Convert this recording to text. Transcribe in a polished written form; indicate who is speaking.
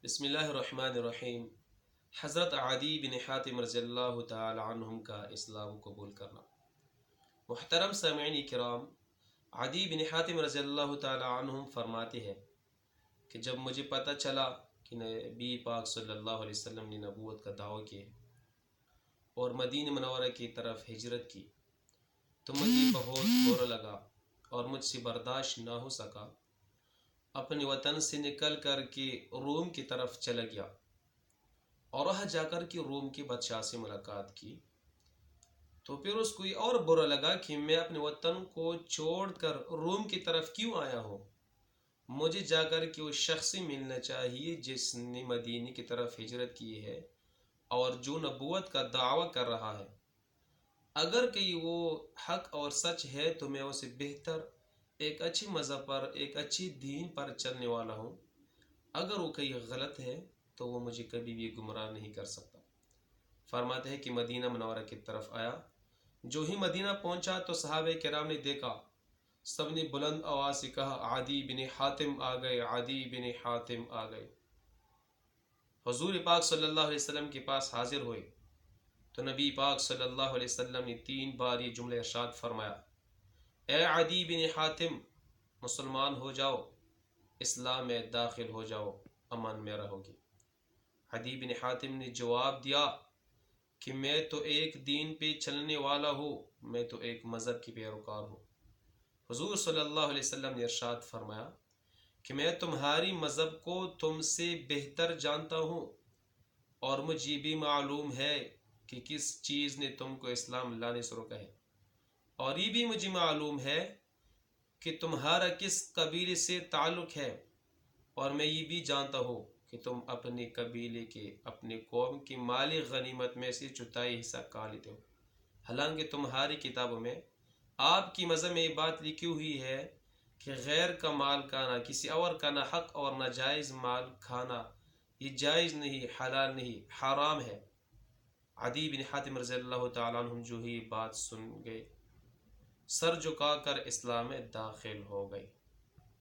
Speaker 1: بسم اللہ الرحمن الرحیم۔ حضرت عدی بن حاتم رضی اللہ تعالی عنہم کا اسلام قبول کرنا۔ محترم سامعین کرام، عدی بن حاتم رضی اللہ تعالی عنہم فرماتے ہیں کہ جب مجھے پتہ چلا کہ نبی پاک صلی اللہ علیہ وسلم نے نبوت کا دعویٰ کیا اور مدینہ منورہ کی طرف ہجرت کی تو مجھے بہت برا لگا اور مجھ سے برداشت نہ ہو سکا۔ اپنے وطن سے نکل کر کے روم کی طرف چلا گیا اور وہاں جا کر کے روم کے بادشاہ سے ملاقات کی تو پھر اس کو یہ اور برا لگا کہ میں اپنے وطن کو چھوڑ کر روم کی طرف کیوں آیا ہوں۔ مجھے جا کر کے وہ شخص ملنا چاہیے جس نے مدینے کی طرف ہجرت کی ہے اور جو نبوت کا دعویٰ کر رہا ہے۔ اگر کہ وہ حق اور سچ ہے تو میں اسے بہتر ایک اچھی مذہب پر، ایک اچھی دین پر چلنے والا ہوں۔ اگر وہ کہیں غلط ہے تو وہ مجھے کبھی بھی گمراہ نہیں کر سکتا۔ فرماتے ہیں کہ مدینہ منورہ کی طرف آیا۔ جو ہی مدینہ پہنچا تو صحابہ کرام نے دیکھا، سب نے بلند آواز سے کہا، عدی بن حاتم آ گئے، عدی بن حاتم آ گئے۔ حضور پاک صلی اللہ علیہ وسلم کے پاس حاضر ہوئے تو نبی پاک صلی اللہ علیہ وسلم نے 3 بار یہ جملہ ارشاد فرمایا، اے عدی بن حاتم، مسلمان ہو جاؤ، اسلام میں داخل ہو جاؤ، امن میں رہو گی۔ عدی بن حاتم نے جواب دیا کہ میں تو ایک دین پہ چلنے والا ہوں، میں تو ایک مذہب کی پیروکار ہوں۔ حضور صلی اللہ علیہ وسلم نے ارشاد فرمایا کہ میں تمہاری مذہب کو تم سے بہتر جانتا ہوں اور مجھے بھی معلوم ہے کہ کس چیز نے تم کو اسلام لانے سے روکا ہے، اور یہ بھی مجھے معلوم ہے کہ تمہارا کس قبیلے سے تعلق ہے، اور میں یہ بھی جانتا ہوں کہ تم اپنے قبیلے کے، اپنے قوم کی مالی غنیمت میں سے چوتھائی حصہ کھا لیتے ہو۔ حالانکہ تمہاری کتابوں میں آپ کی مذہب میں یہ بات لکھی ہوئی ہے کہ غیر کا مال کھانا، کسی اور کا ناحق اور ناجائز مال کھانا، یہ جائز نہیں، حلال نہیں، حرام ہے۔ عدی بن حاتم رضی اللہ تعالیٰ عنہ جو ہی بات سن گئے، سر جھکا کر اسلام میں داخل ہو گئے۔